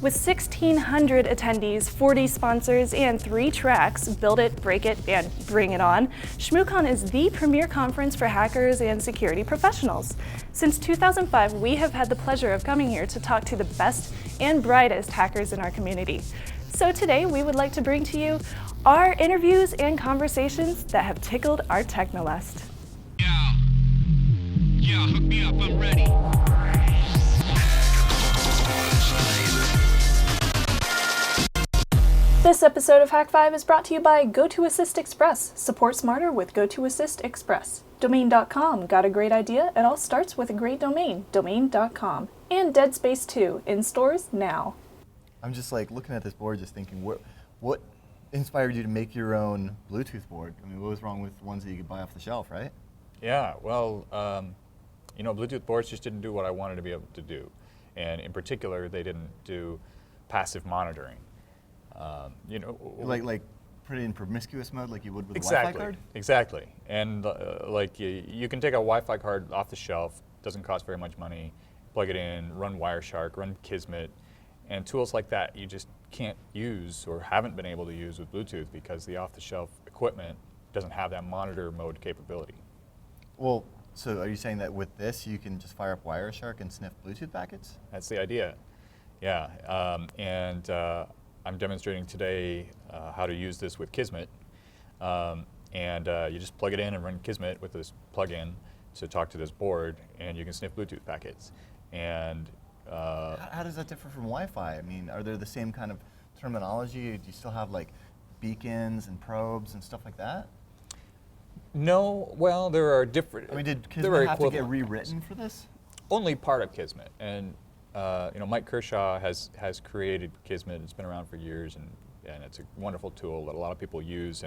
With 1,600 attendees, 40 sponsors, and 3 tracks, Build It, Break It, and Bring It On, Shmoocon is the premier conference for hackers and security professionals. Since 2005, we have had the pleasure of coming here to talk to the best and brightest hackers in our community. So today, we would like to bring to you our interviews and conversations that have tickled our technolust. Yeah, hook me up, I'm ready. This episode of Hak5 is brought to you by GoToAssist Express. Support smarter with GoToAssist Express. Domain.com, got a great idea? It all starts with a great domain, domain.com. And Dead Space 2, in stores now. I'm just like looking at this board, just thinking, what inspired you to make your own Bluetooth board? I mean, what was wrong with ones that you could buy off the shelf, right? Yeah, well, Bluetooth boards just didn't do what I wanted to be able to do. And in particular, they didn't do passive monitoring. Like put it in promiscuous mode like you would with a Exactly, Wi-Fi card? Exactly. And you can take a Wi-Fi card off the shelf, doesn't cost very much money, plug it in, run Wireshark, run Kismet, and tools like that you just can't use or haven't been able to use with Bluetooth because the off-the-shelf equipment doesn't have that monitor mode capability. Well, so are you saying that with this you can just fire up Wireshark and sniff Bluetooth packets? That's the idea. Yeah, I'm demonstrating today how to use this with Kismet. You just plug it in and run Kismet with this plug-in to talk to this board, and you can sniff Bluetooth packets. And how does that differ from Wi-Fi? I mean, are there the same kind of terminology? Do you still have like beacons and probes and stuff like that? No, well, there are different. I mean, did Kismet have to get rewritten for this? Only part of Kismet, and Mike Kershaw has created Kismet. It's been around for years, and it's a wonderful tool that a lot of people use.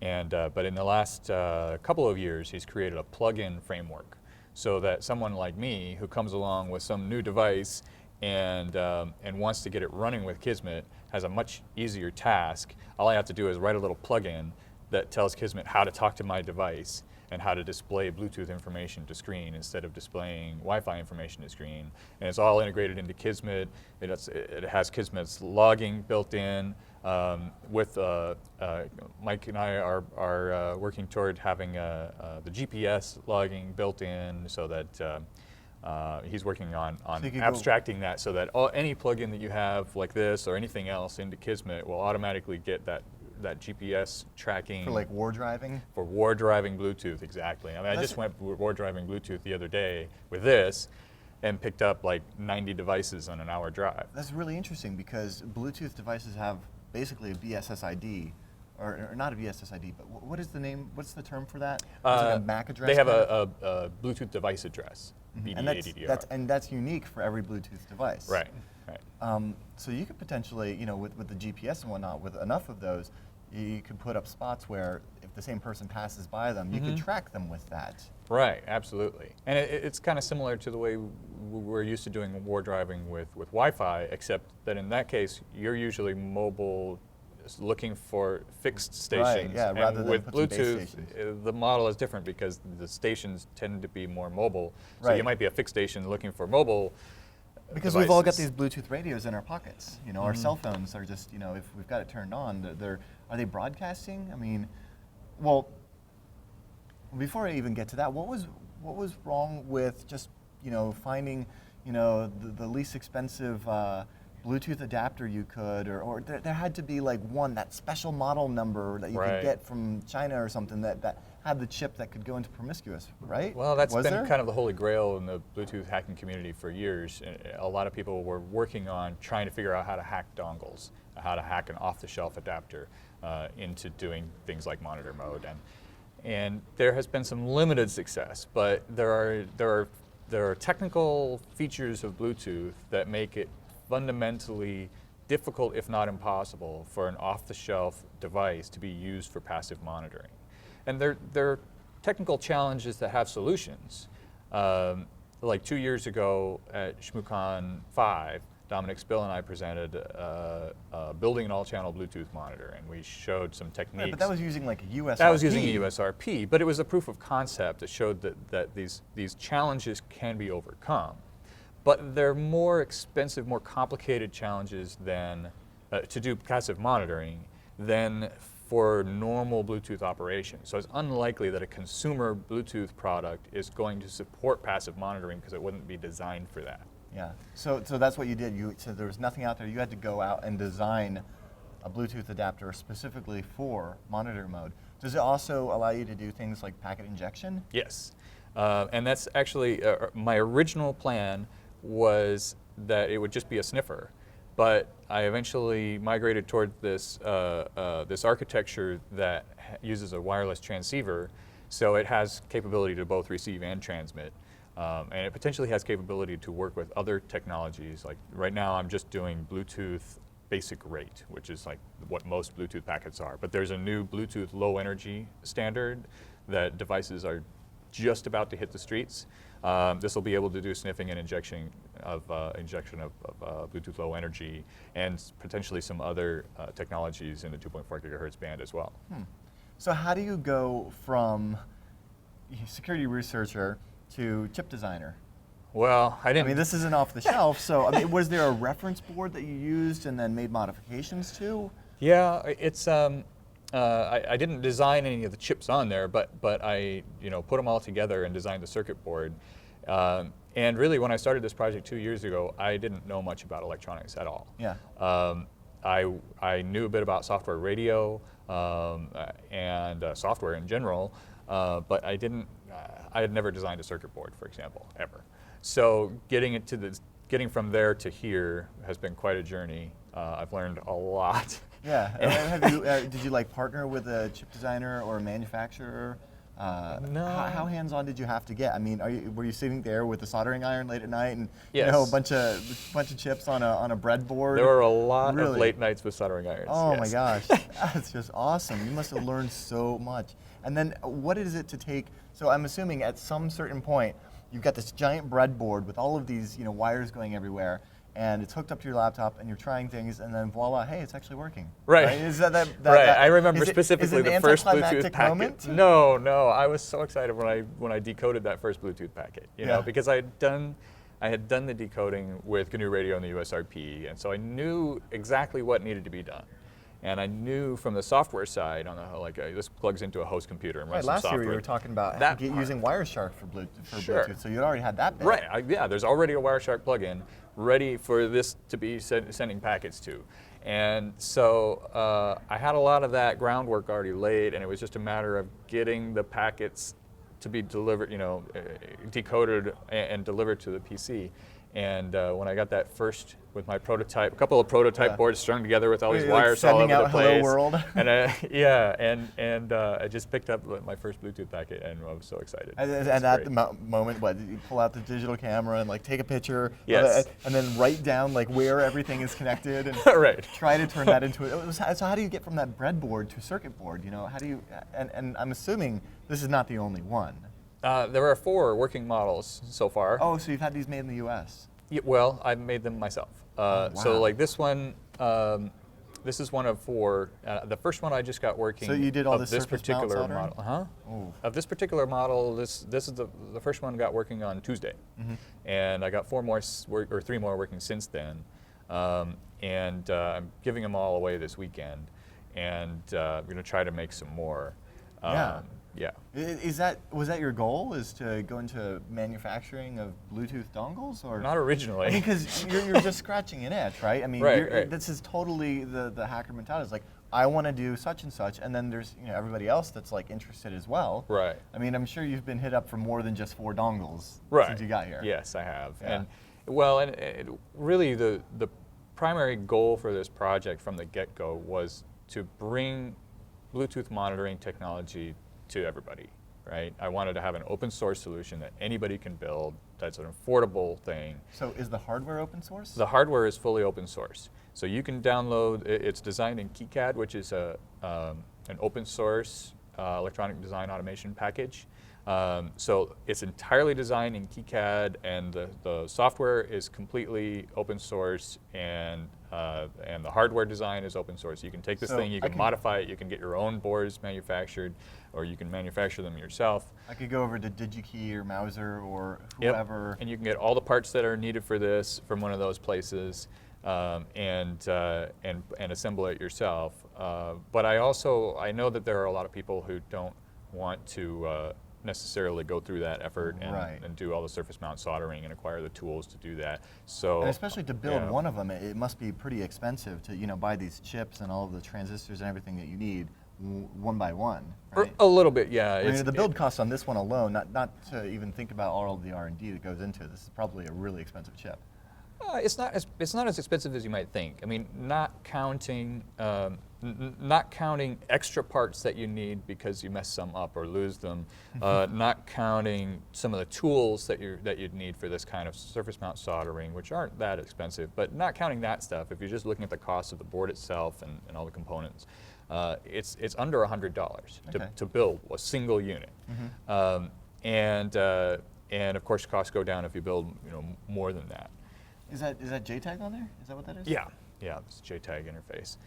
But in the last couple of years, he's created a plug-in framework, so that someone like me who comes along with some new device and wants to get it running with Kismet has a much easier task. All I have to do is write a little plug-in that tells Kismet how to talk to my device and how to display Bluetooth information to screen instead of displaying Wi-Fi information to screen. And it's all integrated into Kismet. It has Kismet's logging built in. Mike and I are working toward having the GPS logging built in, so that he's working on abstracting that so that any plugin that you have like this or anything else into Kismet will automatically get that GPS tracking. For like war driving? For war driving Bluetooth, exactly. I mean, I just went war driving Bluetooth the other day with this and picked up like 90 devices on an hour drive. That's really interesting because Bluetooth devices have basically a BSSID, or not a BSSID, but what is the name, what's the term for that? Is it like a MAC address? They have a Bluetooth device address, mm-hmm. BDADDR. And that's unique for every Bluetooth device. Right. So you could potentially, with the GPS and whatnot, with enough of those, you could put up spots where if the same person passes by them, you could track them with that. Right, absolutely. And it's kind of similar to the way we're used to doing war driving with Wi-Fi, except that in that case, you're usually mobile, looking for fixed stations. Right, yeah, rather and than with put some base Bluetooth, stations. the model is different because the stations tend to be more mobile. So Right. you might be a fixed station looking for mobile Because devices. we've all got these Bluetooth radios in our pockets. Our cell phones are just, if we've got it turned on, are they broadcasting? I mean, well, before I even get to that, what was wrong with just, finding, the least expensive Bluetooth adapter you could, or there had to be like that special model number that you could get from China or something that had the chip that could go into promiscuous, right? Well, that's been kind of the holy grail in the Bluetooth hacking community for years. A lot of people were working on trying to figure out how to hack dongles, how to hack an off-the-shelf adapter into doing things like monitor mode. And there has been some limited success, but there are technical features of Bluetooth that make it fundamentally difficult, if not impossible, for an off-the-shelf device to be used for passive monitoring. And there are technical challenges that have solutions. Like 2 years ago at Shmoocon 5, Dominic Spill and I presented building an all-channel Bluetooth monitor, and we showed some techniques. Right, but that was using like a USRP. That was using a USRP, but it was a proof of concept that showed that these challenges can be overcome. But they're more expensive, more complicated challenges than to do passive monitoring than for normal Bluetooth operations. So it's unlikely that a consumer Bluetooth product is going to support passive monitoring because it wouldn't be designed for that. Yeah, so that's what you did. So there was nothing out there. You had to go out and design a Bluetooth adapter specifically for monitor mode. Does it also allow you to do things like packet injection? Yes, and that's actually, my original plan was that it would just be a sniffer, but I eventually migrated toward this, this architecture that uses a wireless transceiver, so it has capability to both receive and transmit. And it potentially has capability to work with other technologies. Like right now I'm just doing Bluetooth basic rate, which is like what most Bluetooth packets are. But there's a new Bluetooth low energy standard that devices are just about to hit the streets. This will be able to do sniffing and injection of Bluetooth low energy, and potentially some other technologies in the 2.4 gigahertz band as well. So how do you go from security researcher to chip designer? Well, I didn't. I mean, this isn't off the shelf, so I mean, was there a reference board that you used and then made modifications to? Yeah, it's. I didn't design any of the chips on there, but I put them all together and designed the circuit board. And really, when I started this project 2 years ago, I didn't know much about electronics at all. Yeah. I knew a bit about software radio and software in general, but I didn't. I had never designed a circuit board, for example, ever. So getting from there to here has been quite a journey. I've learned a lot. Yeah. And did you like partner with a chip designer or a manufacturer? No. How hands-on did you have to get? I mean, were you sitting there with a soldering iron late at night and Yes. a bunch of chips on a breadboard? There were a lot Really? of late nights with soldering irons. Oh yes. my gosh, that's just awesome. You must have learned so much. And then what is it to take, so I'm assuming at some certain point, you've got this giant breadboard with all of these wires going everywhere, and it's hooked up to your laptop, and you're trying things, and then voila, hey, it's actually working. Right. Is right. I remember specifically is it the an first Bluetooth anticlimactic packet. moment? No, I was so excited when I decoded that first Bluetooth packet. Yeah. Because I had done the decoding with GNU Radio and the USRP, and so I knew exactly what needed to be done. And I knew from the software side, this plugs into a host computer and runs Right, some last software. year you were talking about using Wireshark for Bluetooth. Sure. So you already had that bit. Right, yeah, there's already a Wireshark plugin ready for this to be sending packets to. And so I had a lot of that groundwork already laid, and it was just a matter of getting the packets to be delivered, decoded and delivered to the PC. And when I got that first with my prototype, a couple of prototype boards strung together with all these wires all over the place. Hello world. And I just picked up my first Bluetooth packet, and I was so excited. And at the moment, what, did you pull out the digital camera and take a picture? Yes. And then write down where everything is connected and Right. try to turn that into it. So how do you get from that breadboard to circuit board? How do you? And I'm assuming this is not the only one. There are 4 working models so far. Oh, so you've had these made in the U.S. Yeah, well, I made them myself. Wow. So like this one, this is one of 4. The first one I just got working. So you did all of this this surface mount particular soldering? model. Ooh. Of this particular model, this is the first one got working on Tuesday, and I got 3 more working since then, and I'm giving them all away this weekend, and I'm going to try to make some more. Yeah. Yeah. Was that your goal? Is to go into manufacturing of Bluetooth dongles, or Not originally. Because you're just scratching an itch, right? I mean, Right. this is totally the hacker mentality. It's like, I want to do such and such, and then there's everybody else that's interested as well. Right. I mean, I'm sure you've been hit up for more than just 4 dongles since you got here. Yes, I have. Yeah. And really the primary goal for this project from the get-go was to bring Bluetooth monitoring technology to everybody, right? I wanted to have an open source solution that anybody can build, that's an affordable thing. So is the hardware open source? The hardware is fully open source. So you can download, it's designed in KiCad, which is an open source electronic design automation package. So it's entirely designed in KiCad, and the software is completely open source, and the hardware design is open source. You can take this So thing, you can modify it, you can get your own boards manufactured, or you can manufacture them yourself. I could go over to DigiKey or Mauser or whoever. Yep. And you can get all the parts that are needed for this from one of those places, and assemble it yourself. But I know that there are a lot of people who don't want to necessarily go through that effort and do all the surface mount soldering and acquire the tools to do that. So, and especially to build one of them, it must be pretty expensive to buy these chips and all of the transistors and everything that you need one by one. Right? A little bit, yeah. I mean, the build cost on this one alone, not to even think about all of the R&D that goes into it, this is probably a really expensive chip. It's not as expensive as you might think. I mean, not counting extra parts that you need because you mess some up or lose them, not counting some of the tools that you'd need for this kind of surface mount soldering, which aren't that expensive, but not counting that stuff. If you're just looking at the cost of the board itself and all the components, it's under $100 to build a single unit, and of course costs go down if you build more than that. Is that JTAG on there? Is that what that is? Yeah, it's a JTAG interface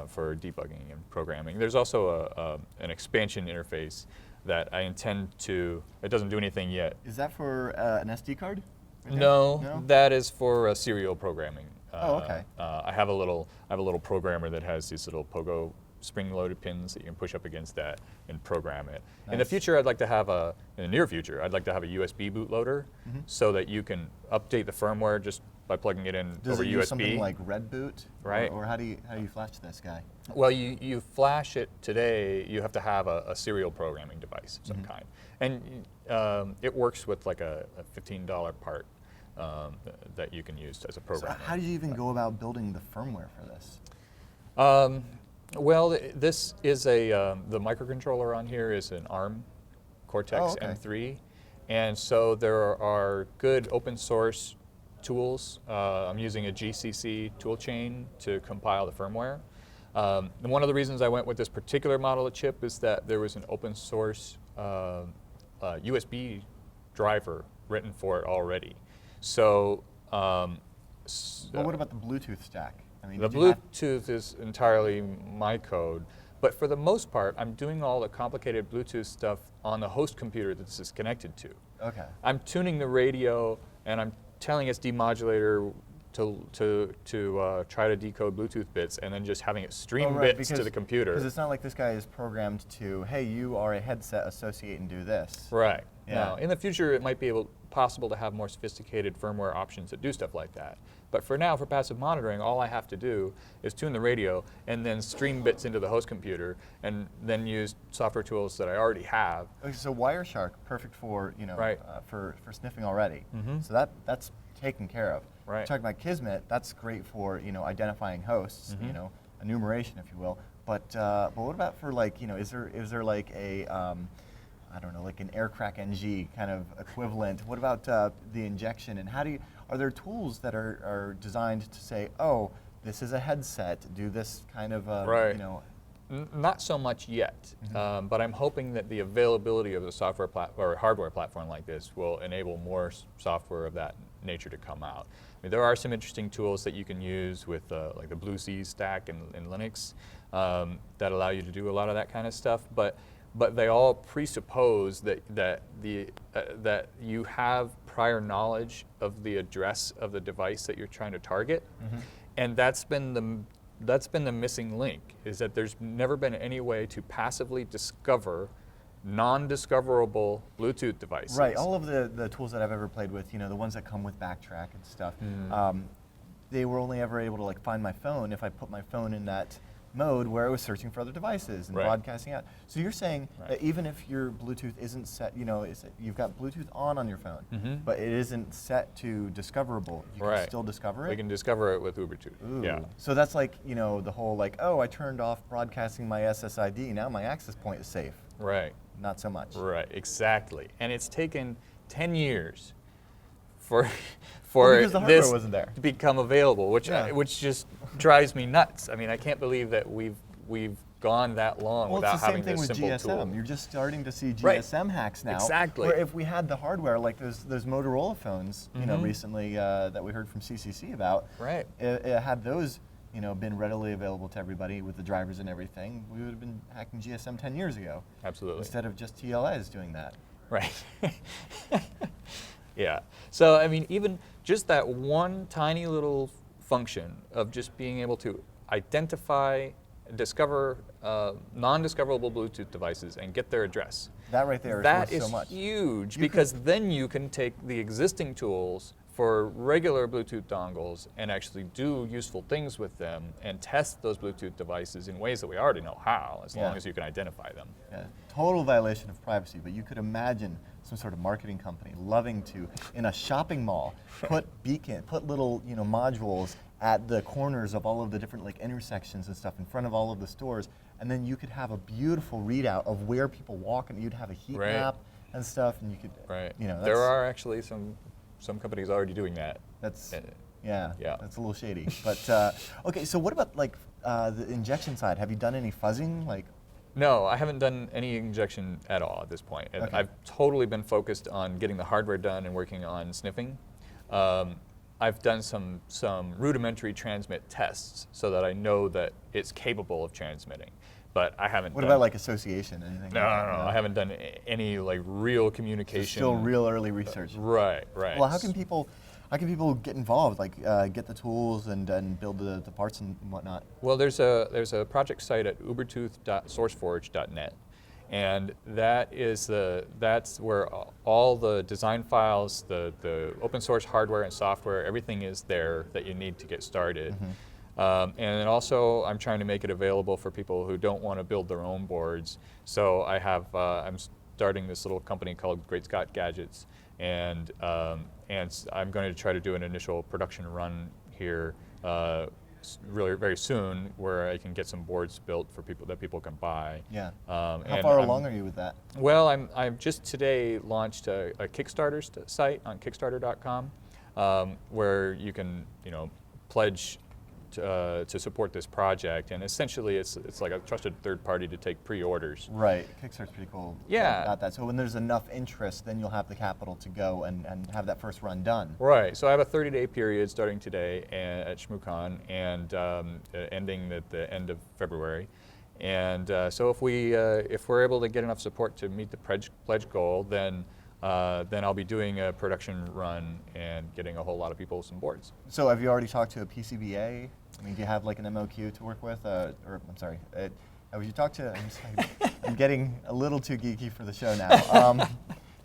for debugging and programming. There's also an expansion interface that I intend to. It doesn't do anything yet. Is that for an SD card? Right No, that is for serial programming. Oh, okay. I have a little programmer that has these little pogo spring-loaded pins that you can push up against that and program it. Nice. In the future, in the near future, I'd like to have a USB bootloader so that you can update the firmware just by plugging it in Does over it USB. use something like Red Boot? Right. Or how do you flash this guy? Well, you flash it today. You have to have a serial programming device of some kind, and it works with like a $15 part that you can use as a programmer. So how do you even go about building the firmware for this? Well, this is the microcontroller on here is an ARM Cortex M3, and so there are good open source tools. I'm using a GCC toolchain to compile the firmware. And one of the reasons I went with this particular model of chip is that there was an open source USB driver written for it already. So, well, what about the Bluetooth stack? I mean, the Bluetooth is entirely my code, but for the most part, I'm doing all the complicated Bluetooth stuff on the host computer that this is connected to. Okay. I'm tuning the radio, and I'm telling its demodulator to try to decode Bluetooth bits, and then just having it stream bits to the computer. Because it's not like this guy is programmed to, hey, you are a headset, associate and do this. Right. Yeah. Now, in the future, it might be possible to have more sophisticated firmware options that do stuff like that. But for now, for passive monitoring, all I have to do is tune the radio and then stream bits into the host computer, and then use software tools that I already have. Okay, so Wireshark, perfect for for sniffing already. So that's taken care of. Right. Talking about Kismet, that's great for identifying hosts, enumeration, if you will. But what about for is there like a I don't know, like an aircrack NG kind of equivalent? What about the injection, and are there tools that are designed to say, oh, this is a headset, do this kind of Not so much yet, but I'm hoping that the availability of the software or hardware platform like this will enable more software of that nature to come out. I mean, there are some interesting tools that you can use with like the BlueC stack in Linux that allow you to do a lot of that kind of stuff, but they all presuppose that you have prior knowledge of the address of the device that you're trying to target, and that's been the missing link, is that there's never been any way to passively discover non-discoverable Bluetooth devices. Right, all of the tools that I've ever played with, the ones that come with Backtrack and stuff, they were only ever able to find my phone if I put my phone in that mode where it was searching for other devices and broadcasting out. So you're saying that even if your Bluetooth isn't set, you've got Bluetooth on your phone, but it isn't set to discoverable, you can still discover it? We can discover it with Ubertooth. Ooh. Yeah. So that's like, the whole oh, I turned off broadcasting my SSID, now my access point is safe. Right. Not so much. Right, exactly. And it's taken 10 years for because the hardware this wasn't there to become available, which just drives me nuts. I mean, I can't believe that we've gone that long Well, without it's the having same thing this with simple GSM. tool. You're just starting to see Right. GSM hacks now. Exactly. Where if we had the hardware, like those Motorola phones, you know, recently that we heard from CCC about, Right. It had those, you know, been readily available to everybody with the drivers and everything, we would have been hacking GSM 10 years ago. Absolutely. Instead of just TLS doing that. Right. Yeah. So, I mean, even just that one tiny little function of just being able to identify, discover non-discoverable Bluetooth devices and get their address. That right there is That worth is so much. huge, You because then you can take the existing tools for regular Bluetooth dongles and actually do useful things with them and test those Bluetooth devices in ways that we already know how, as long as you can identify them. Yeah, total violation of privacy, but you could imagine some sort of marketing company loving to, in a shopping mall, put little, you know, modules at the corners of all of the different like intersections and stuff in front of all of the stores, and then you could have a beautiful readout of where people walk, and you'd have a heat map and stuff, and you could, you know, there are actually some companies already doing that. That's yeah, that's a little shady. But okay, so what about like the injection side? Have you done any fuzzing, like? No, I haven't done any injection at all at this point. Okay. I've totally been focused on getting the hardware done and working on sniffing. I've done some rudimentary transmit tests so that I know that it's capable of transmitting, but I haven't. What about like association? Anything? No, I haven't done any like real communication. So still real early research. Right. Well, how can people get involved? Like get the tools and build the parts and whatnot. Well, there's a project site at ubertooth.sourceforge.net, and that's where all the design files, the open source hardware and software, everything is there that you need to get started. And then also, I'm trying to make it available for people who don't want to build their own boards. So I'm starting this little company called Great Scott Gadgets, and I'm going to try to do an initial production run here really very soon, where I can get some boards built for people can buy. Yeah. How far along are you with that? Well, I've just today launched a Kickstarter site on Kickstarter.com, where you can pledge to support this project, and essentially it's like a trusted third party to take pre-orders. Right, Kickstarter's pretty cool. Yeah. About that. So when there's enough interest, then you'll have the capital to go and have that first run done. Right. So I have a 30-day period starting today at Shmoocon and ending at the end of February. And so if we're able to get enough support to meet the pledge goal, then I'll be doing a production run and getting a whole lot of people some boards. So have you already talked to a PCBA? I mean, do you have like an MOQ to work with? Or I'm sorry, would you talk to? I'm getting a little too geeky for the show now.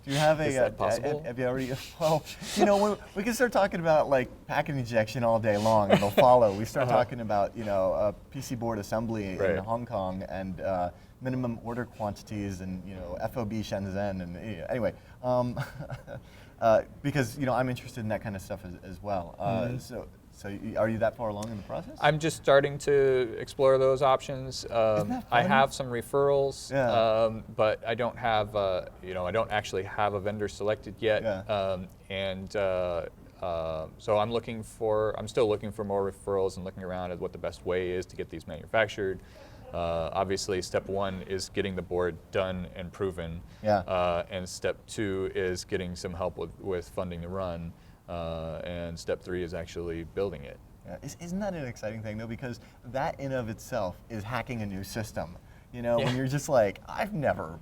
Do you have a? Is that possible? Have you already? Well, we can start talking about like packet injection all day long, and it'll follow. We start talking about a PC board assembly in Hong Kong and minimum order quantities and FOB Shenzhen and anyway, because I'm interested in that kind of stuff as well. So are you that far along in the process? I'm just starting to explore those options. Isn't that fun? I have some referrals, Yeah. but I don't have I don't actually have a vendor selected yet. Yeah. So I'm still looking for more referrals and looking around at what the best way is to get these manufactured. Obviously, step one is getting the board done and proven. Yeah. And step two is getting some help with funding the run. And step three is actually building it. Yeah. Isn't that an exciting thing though? Because that in of itself is hacking a new system. When you're just like, I've never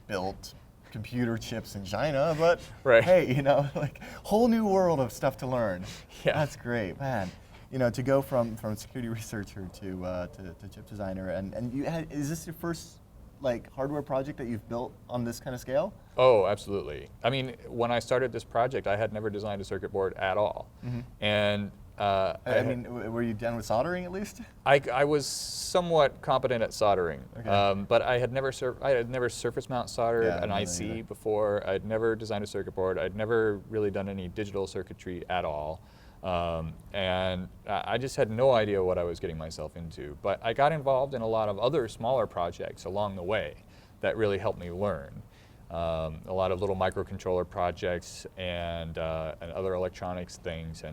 built computer chips in China, but hey, like whole new world of stuff to learn. Yeah. That's great, man. To go from security researcher to chip designer, and is this your first like hardware project that you've built on this kind of scale? Oh, absolutely. I mean, when I started this project, I had never designed a circuit board at all, and I mean, were you done with soldering at least? I was somewhat competent at soldering, Okay. but I had never surface mount soldered an IC either. before. I'd never designed a circuit board. I'd never really done any digital circuitry at all. And I just had no idea what I was getting myself into. But I got involved in a lot of other smaller projects along the way that really helped me learn. A lot of little microcontroller projects and other electronics things,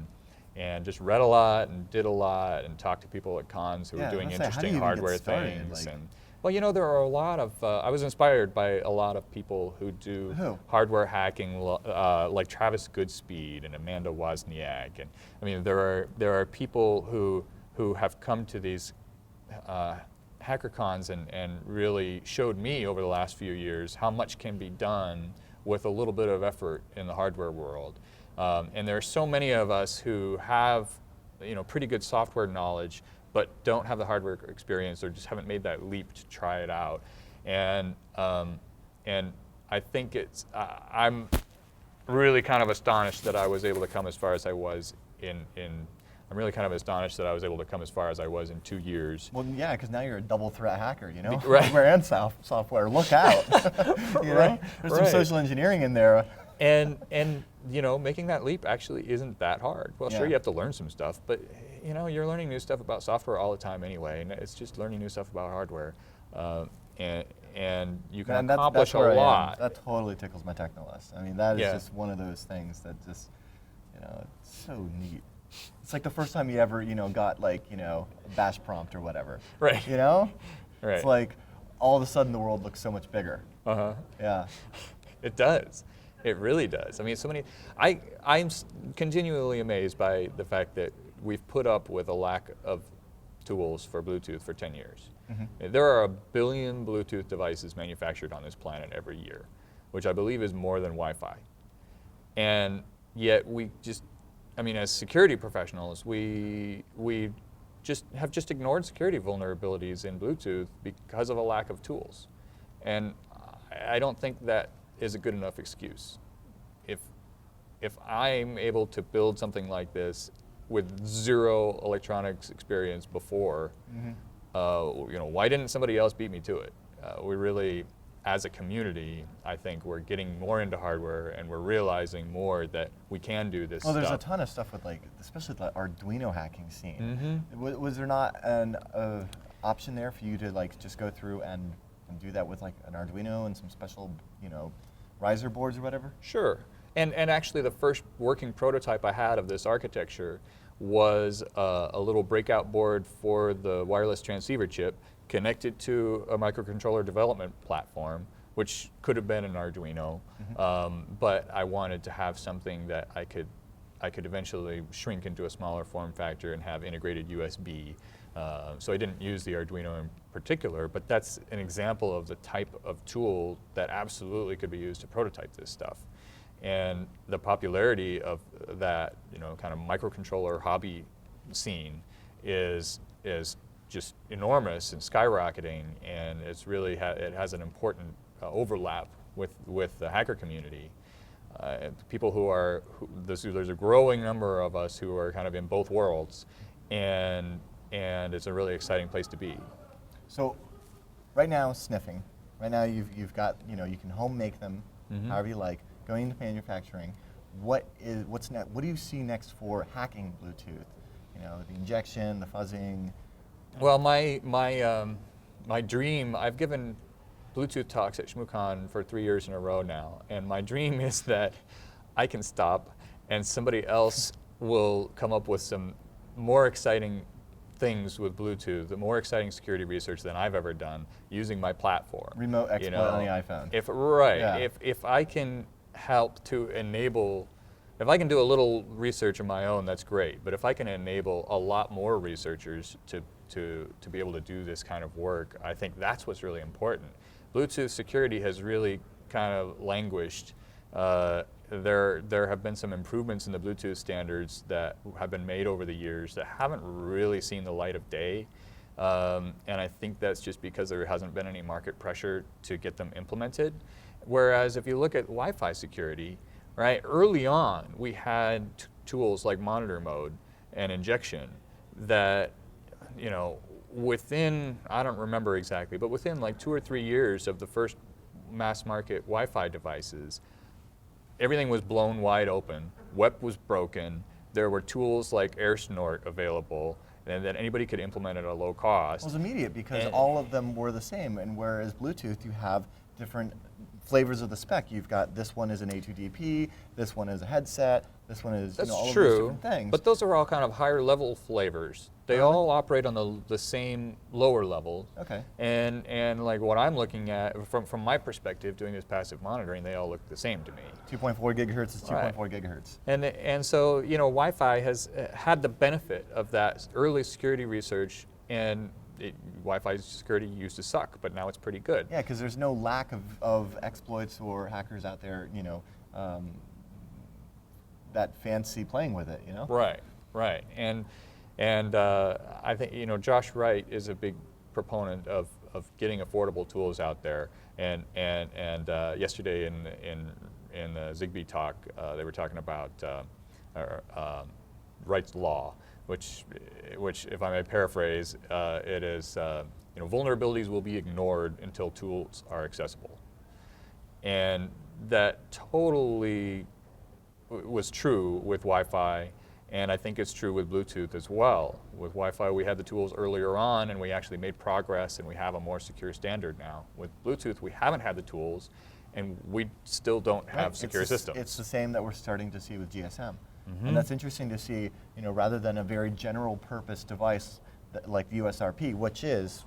and just read a lot and did a lot and talked to people at cons who were doing how do you interesting even get hardware started? things. Like, Well, you know, there are a lot of, I was inspired by a lot of people who do hardware hacking, like Travis Goodspeed and Amanda Wozniak. And I mean, there are people who have come to these HackerCons and really showed me over the last few years how much can be done with a little bit of effort in the hardware world. And there are so many of us who have, you know, pretty good software knowledge, but don't have the hardware experience or just haven't made that leap to try it out. And I think I'm really kind of astonished that I was able to come as far as I was I'm really kind of astonished that I was able to come as far as I was in 2 years. Well, yeah, because now you're a double threat hacker, you know? Right. Hardware and software, look out. You know? There's some social engineering in there. And you know, making that leap actually isn't that hard. Well, sure, you have to learn some stuff, but you know, you're learning new stuff about software all the time anyway, and it's just learning new stuff about hardware. And you can accomplish a lot. That totally tickles my technolist. I mean, that is just one of those things that just, you know, it's so neat. It's like the first time you ever, you know, got like, you know, a bash prompt or whatever. Right. You know? Right. It's like all of a sudden the world looks so much bigger. Uh-huh. Yeah. It does. It really does. I mean, so many, I'm continually amazed by the fact that we've put up with a lack of tools for Bluetooth for 10 years. Mm-hmm. There are 1 billion Bluetooth devices manufactured on this planet every year, which I believe is more than Wi-Fi. And yet we just, I mean, as security professionals, we have just ignored security vulnerabilities in Bluetooth because of a lack of tools. And I don't think that is a good enough excuse. If I'm able to build something like this with zero electronics experience before, you know, why didn't somebody else beat me to it? We really, as a community, I think we're getting more into hardware and we're realizing more that we can do this stuff. Well, there's a ton of stuff with like, especially the Arduino hacking scene. Was there not an option there for you to like just go through and do that with like an Arduino and some special, you know, riser boards or whatever? Sure. And actually the first working prototype I had of this architecture was a little breakout board for the wireless transceiver chip connected to a microcontroller development platform, which could have been an Arduino, but I wanted to have something that I could eventually shrink into a smaller form factor and have integrated USB. So I didn't use the Arduino in particular, but that's an example of the type of tool that absolutely could be used to prototype this stuff. And the popularity of that, you know, kind of microcontroller hobby scene is just enormous and skyrocketing, and it's really it has an important overlap with the hacker community. People there's a growing number of us who are kind of in both worlds, and it's a really exciting place to be. So, right now, sniffing. Right now, you've got, you know, you can home make them however you like. Going into manufacturing, what's next? What do you see next for hacking Bluetooth? You know, the injection, the fuzzing. Well, my dream. I've given Bluetooth talks at Shmoocon for 3 years in a row now, and my dream is that I can stop, and somebody else will come up with some more exciting things with Bluetooth, the more exciting security research than I've ever done using my platform. Remote exploit on the iPhone. If I can help to enable, if I can do a little research of my own, that's great. But if I can enable a lot more researchers to be able to do this kind of work, I think that's what's really important. Bluetooth security has really kind of languished. There have been some improvements in the Bluetooth standards that have been made over the years that haven't really seen the light of day. And I think that's just because there hasn't been any market pressure to get them implemented. Whereas if you look at Wi-Fi security, right, early on we had tools like monitor mode and injection that, you know, within, I don't remember exactly, but within like 2 or 3 years of the first mass market Wi-Fi devices, everything was blown wide open, WEP was broken, there were tools like AirSnort available, and that anybody could implement at a low cost. It was immediate because all of them were the same, and whereas Bluetooth, you have different flavors of the spec. You've got this one is an A2DP, this one is a headset, this one is That's all of these true, different things. but those are all kind of higher level flavors. They all operate on the same lower level. Okay. And like what I'm looking at from my perspective, doing this passive monitoring, they all look the same to me. 2.4 gigahertz is 2.4 Right. gigahertz. And so Wi-Fi has had the benefit of that early security research, and Wi-Fi security used to suck, but now it's pretty good. Yeah, because there's no lack of exploits or hackers out there, that fancy playing with it, Right, right. And I think Josh Wright is a big proponent of getting affordable tools out there. And yesterday in the Zigbee talk, they were talking about Wright's law, which if I may paraphrase, it is vulnerabilities will be ignored until tools are accessible, and that totally was true with Wi-Fi. And I think it's true with Bluetooth as well. With Wi-Fi, we had the tools earlier on, and we actually made progress, and we have a more secure standard now. With Bluetooth, we haven't had the tools, and we still don't have secure systems. It's the same that we're starting to see with GSM. And that's interesting to see, rather than a very general purpose device like the USRP, which is,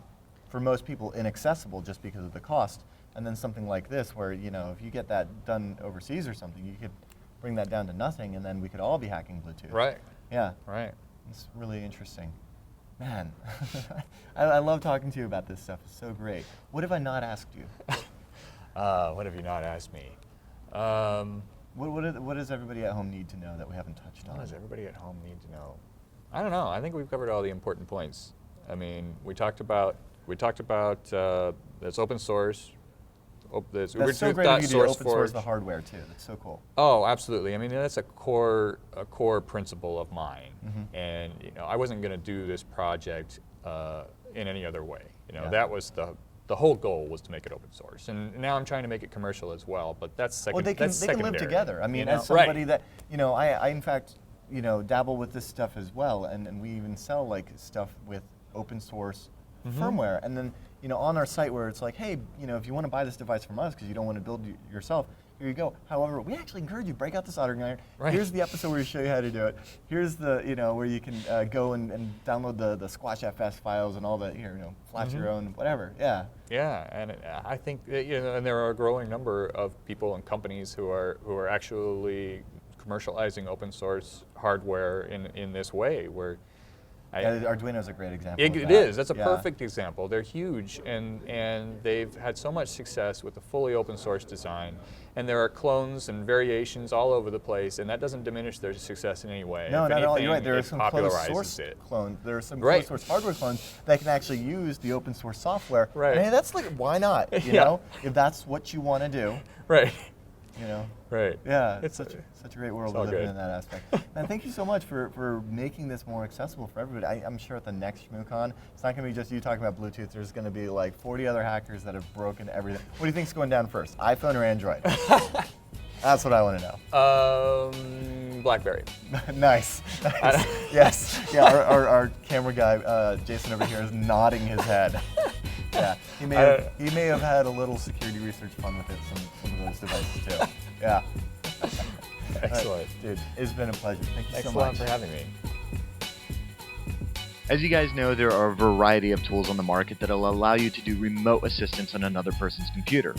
for most people, inaccessible just because of the cost, and then something like this where, if you get that done overseas or something, you could bring that down to nothing, and then we could all be hacking Bluetooth. Right. Yeah. Right. It's really interesting. Man, I love talking to you about this stuff. It's so great. What have I not asked you? What have you not asked me? What does everybody at home need to know that we haven't touched on? What does everybody at home need to know? I don't know. I think we've covered all the important points. I mean, we talked about it's open source. There's That's so great of you to open source Forge. the hardware too. That's so cool. Oh, absolutely. I mean, that's a core principle of mine. And I wasn't going to do this project in any other way. That was the whole goal was to make it open source. And now I'm trying to make it commercial as well. But that's secondary. Well, they can live together. I mean, as somebody that I in fact dabble with this stuff as well, and we even sell like stuff with open source firmware, and then on our site where it's like, hey, if you want to buy this device from us because you don't want to build it yourself, here you go. However, we actually encourage you, break out the soldering iron. Right. Here's the episode where we show you how to do it. Here's the where you can go and download the Squash FS files and all that. Flash your own, whatever. Yeah. Yeah, and I think that, and there are a growing number of people and companies who are actually commercializing open source hardware in this way where. Arduino is a great example. It is. That's a perfect example. They're huge, and they've had so much success with the fully open source design. And there are clones and variations all over the place, and that doesn't diminish their success in any way. No, not at all. You're right. There are some closed source clones. There are some closed source hardware clones that can actually use the open source software. Right. And hey, that's like, why not? You know, if that's what you want to do. Right. Right. Yeah, it's such a great world we live in that aspect. And thank you so much for making this more accessible for everybody. I'm sure at the next Shmoocon, it's not going to be just you talking about Bluetooth. There's going to be like 40 other hackers that have broken everything. What do you think's going down first, iPhone or Android? That's what I want to know. BlackBerry. Nice. Yes. Yeah. Our camera guy, Jason over here, is nodding his head. Yeah. He may have had a little security research fun with it. Some of those devices too. Yeah. Excellent. Dude, it's been a pleasure. Thank you so much. Excellent for having me. As you guys know, there are a variety of tools on the market that will allow you to do remote assistance on another person's computer.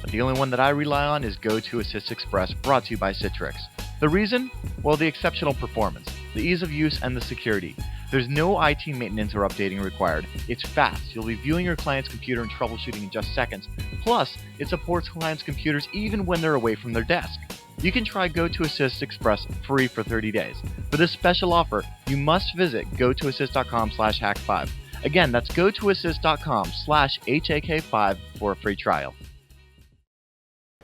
But the only one that I rely on is GoToAssist Express, brought to you by Citrix. The reason? Well, the exceptional performance, the ease of use, and the security. There's no IT maintenance or updating required. It's fast. You'll be viewing your client's computer and troubleshooting in just seconds. Plus, it supports clients' computers even when they're away from their desk. You can try GoToAssist Express free for 30 days. For this special offer, you must visit gotoassist.com/Hak5. Again, that's gotoassist.com/HAK5 for a free trial.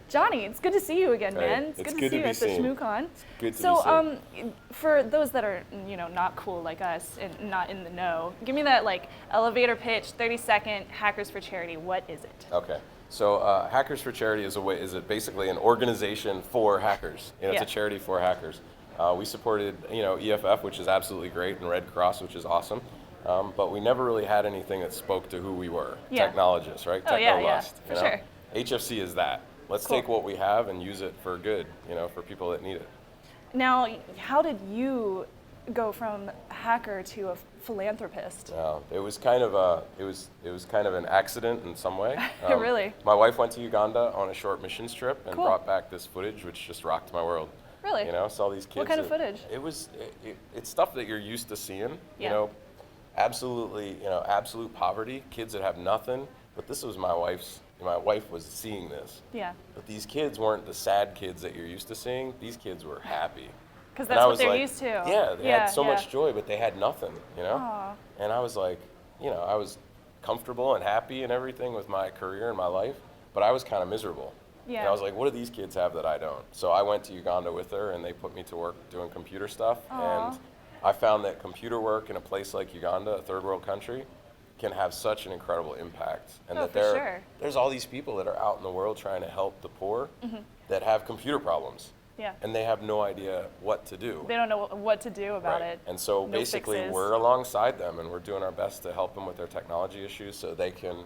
Johnny, it's good to see you again, man. It's good to see you at the Shmoocon. So, for those that are, not cool like us and not in the know, give me that elevator pitch, 30-second. Hackers for Charity. What is it? Okay. So, Hackers for Charity is basically an organization for hackers. It's a charity for hackers. We supported, EFF, which is absolutely great, and Red Cross, which is awesome. But we never really had anything that spoke to who we were. Technologists, right? Oh, yeah, for sure. HFC is that. Let's Cool. take what we have and use it for good, for people that need it. Now, how did you go from hacker to a philanthropist? It was kind of an accident in some way. Really? My wife went to Uganda on a short missions trip and Cool. brought back this footage, which just rocked my world. Really? Saw these kids. What kind of footage? It's stuff that you're used to seeing. Yeah. Absolutely, absolute poverty, kids that have nothing. But this was my wife was seeing this. Yeah. But these kids weren't the sad kids that you're used to seeing. These kids were happy. Because And that's I what was they're like, used to. Yeah, they had so much joy, but they had nothing, Aw. And I was like, I was comfortable and happy and everything with my career and my life, but I was kind of miserable. Yeah. And I was like, what do these kids have that I don't? So I went to Uganda with her, and they put me to work doing computer stuff. Aw. And I found that computer work in a place like Uganda, a third world country, can have such an incredible impact. And Oh, that for sure. there's all these people that are out in the world trying to help the poor that have computer problems. Yeah. And they have no idea what to do. They don't know what to do about it. And so No basically fixes. we're alongside them, and we're doing our best to help them with their technology issues so they can,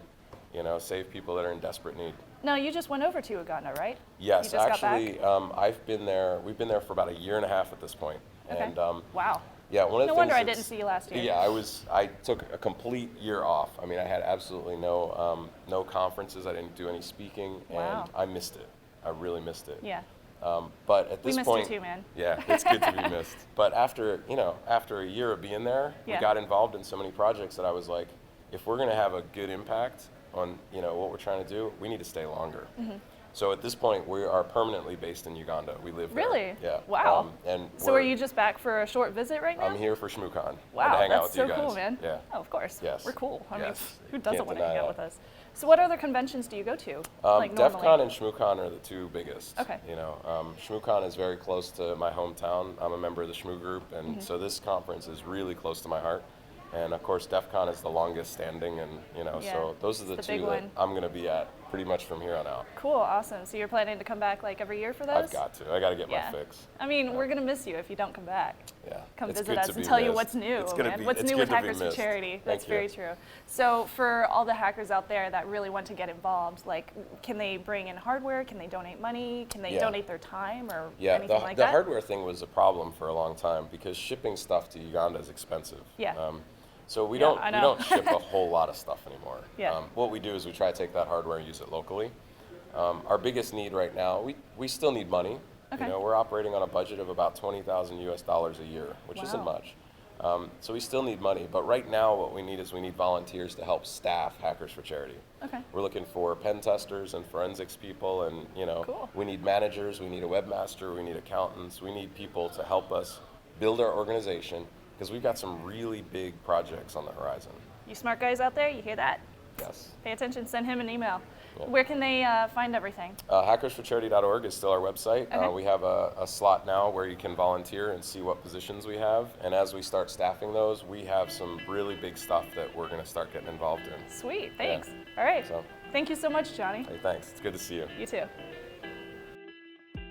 save people that are in desperate need. No, you just went over to Uganda, right? Yes, You just got back? actually, we've been there for about a year and a half at this point. Okay. And Wow. yeah, one of the No wonder things I didn't see you last year. Yeah, I took a complete year off. I mean, I had absolutely no conferences. I didn't do any speaking, Wow. and I missed it. I really missed it. Yeah. But at We this missed you point, too, man. Yeah, it's good to be missed. But after a year of being there, Yeah. we got involved in so many projects that I was like, if we're going to have a good impact on what we're trying to do, we need to stay longer. Mm-hmm. So at this point, we are permanently based in Uganda. We live there. Really? Yeah. Wow. And So are you just back for a short visit right now? I'm here for Shmoocon. Wow, and to hang out that's with so you guys. cool, man. Yeah. Oh, of course. Yes. We're cool. I mean, Yes. who doesn't Can't want to hang deny out that. with us? So what other conventions do you go to? DEF normally? CON and Shmoocon are the two biggest. Okay. Shmoocon is very close to my hometown. I'm a member of the Shmoo group, and Mm-hmm. so this conference is really close to my heart. And of course, DEF CON is the longest standing, and Yeah, so those are the it's the two big that one. I'm going to be at pretty much from here on out. Cool, awesome. So you're planning to come back like every year for those? I've got to. I got to get Yeah. my fix. I mean, we're gonna miss you if you don't come back. Yeah. Come It's visit good us to and be tell you missed. what's new, It's gonna man. be- What's it's new good with to be Hackers for missed. Charity? That's Thank you. very true. So for all the hackers out there that really want to get involved, like, can they bring in hardware? Can they donate money? Can they Yeah. donate their time or Yeah, anything like the that? hardware thing was a problem for a long time because shipping stuff to Uganda is expensive. Yeah. So we Yeah, don't I we know. don't ship a whole lot of stuff anymore. Yeah. What we do is we try to take that hardware and use it locally. Our biggest need right now, we still need money. Okay. We're operating on a budget of about $20,000 US a year, which Wow. isn't much. So we still need money, but right now what we need is we need volunteers to help staff Hackers for Charity. Okay. We're looking for pen testers and forensics people, and Cool. we need managers, we need a webmaster, we need accountants, we need people to help us build our organization because we've got some really big projects on the horizon. You smart guys out there, you hear that? Yes. Pay attention, send him an email. Yeah. Where can they find everything? Hackersforcharity.org is still our website. Okay. We have a slot now where you can volunteer and see what positions we have. And as we start staffing those, we have some really big stuff that we're going to start getting involved in. Sweet, thanks. All right. So- Thank you so much, Johnny. Hey, thanks. It's good to see you. You too.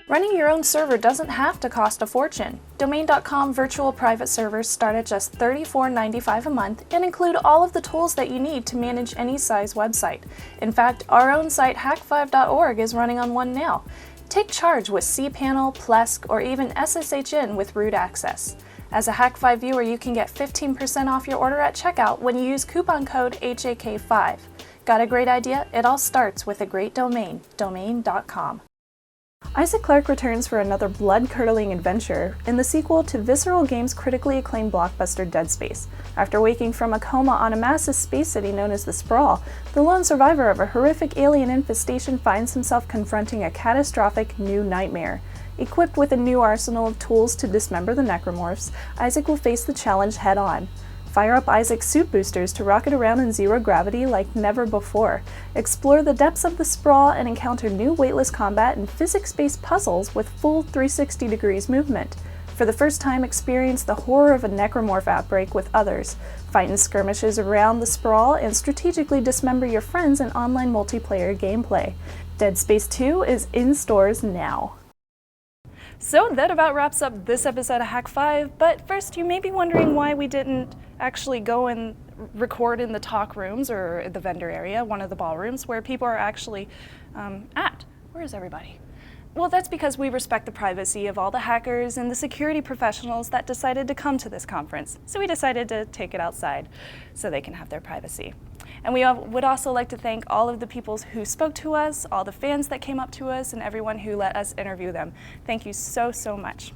Running your own server doesn't have to cost a fortune. Domain.com virtual private servers start at just $34.95 a month and include all of the tools that you need to manage any size website. In fact, our own site Hak5.org is running on one now. Take charge with cPanel, Plesk, or even SSHN with root access. As a Hak5 viewer, you can get 15% off your order at checkout when you use coupon code HAK5. Got a great idea? It all starts with a great domain, domain.com. Isaac Clarke returns for another blood-curdling adventure in the sequel to Visceral Games' critically acclaimed blockbuster Dead Space. After waking from a coma on a massive space city known as the Sprawl, the lone survivor of a horrific alien infestation finds himself confronting a catastrophic new nightmare. Equipped with a new arsenal of tools to dismember the necromorphs, Isaac will face the challenge head-on. Fire up Isaac's suit boosters to rocket around in zero gravity like never before. Explore the depths of the Sprawl and encounter new weightless combat and physics-based puzzles with full 360 degrees movement. For the first time, experience the horror of a necromorph outbreak with others. Fight in skirmishes around the Sprawl and strategically dismember your friends in online multiplayer gameplay. Dead Space 2 is in stores now. So that about wraps up this episode of Hak5, but first you may be wondering why we didn't actually go and record in the talk rooms or the vendor area, one of the ballrooms where people are actually at. Where is everybody? Well, that's because we respect the privacy of all the hackers and the security professionals that decided to come to this conference. So we decided to take it outside so they can have their privacy. And we would also like to thank all of the people who spoke to us, all the fans that came up to us, and everyone who let us interview them. Thank you so, so much.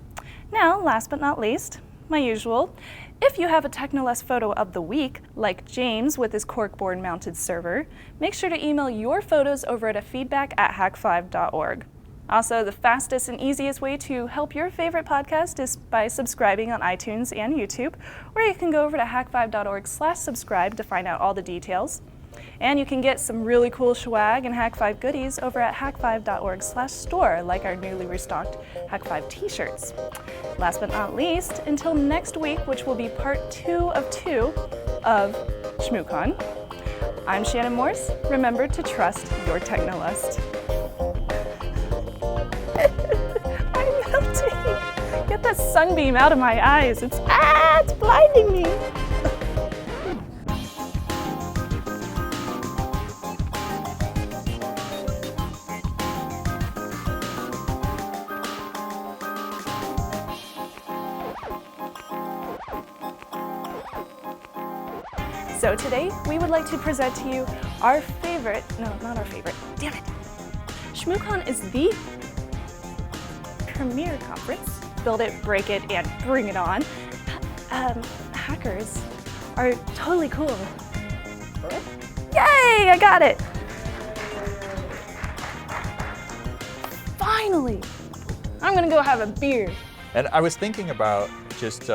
Now, last but not least, my usual, if you have a Technolust photo of the week, like James with his corkboard mounted server, make sure to email your photos over at feedback@hak5.org. Also, the fastest and easiest way to help your favorite podcast is by subscribing on iTunes and YouTube, or you can go over to hak5.org/subscribe to find out all the details. And you can get some really cool swag and Hak5 goodies over at hak5.org/store, like our newly restocked Hak5 t-shirts. Last but not least, until next week, which will be part 2 of 2 of Shmoocon, I'm Shannon Morse. Remember to trust your Technolust. I'm melting. Get that sunbeam out of my eyes. It's blinding me. So today, we would like to present to you our favorite, no, not our favorite, damn it. Shmoocon is the premier conference. Build it, break it, and bring it on. Hackers are totally cool. Yay, I got it. Finally, I'm gonna go have a beer. And I was thinking about just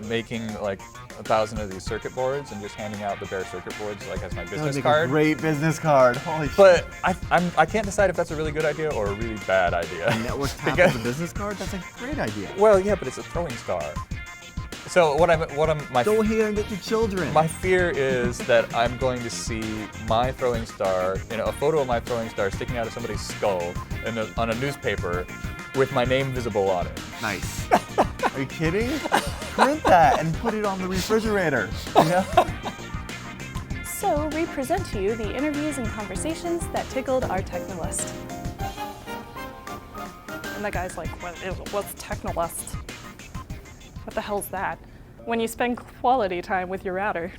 making like 1,000 of these circuit boards and just handing out the bare circuit boards like as my business That card. would make a great business card. Holy shit. But I can't decide if that's a really good idea or a really bad idea. Network tap as a business card? That's a great idea. Well, yeah, but it's a throwing star. So Go here and get your children. My fear is that I'm going to see my throwing star, a photo of my throwing star sticking out of somebody's skull on a newspaper with my name visible on it. Nice. Are you kidding? Print that and put it on the refrigerator. You know? So we present to you the interviews and conversations that tickled our Technolust. And the guy's like, what's Technolust? What the hell's that? When you spend quality time with your router.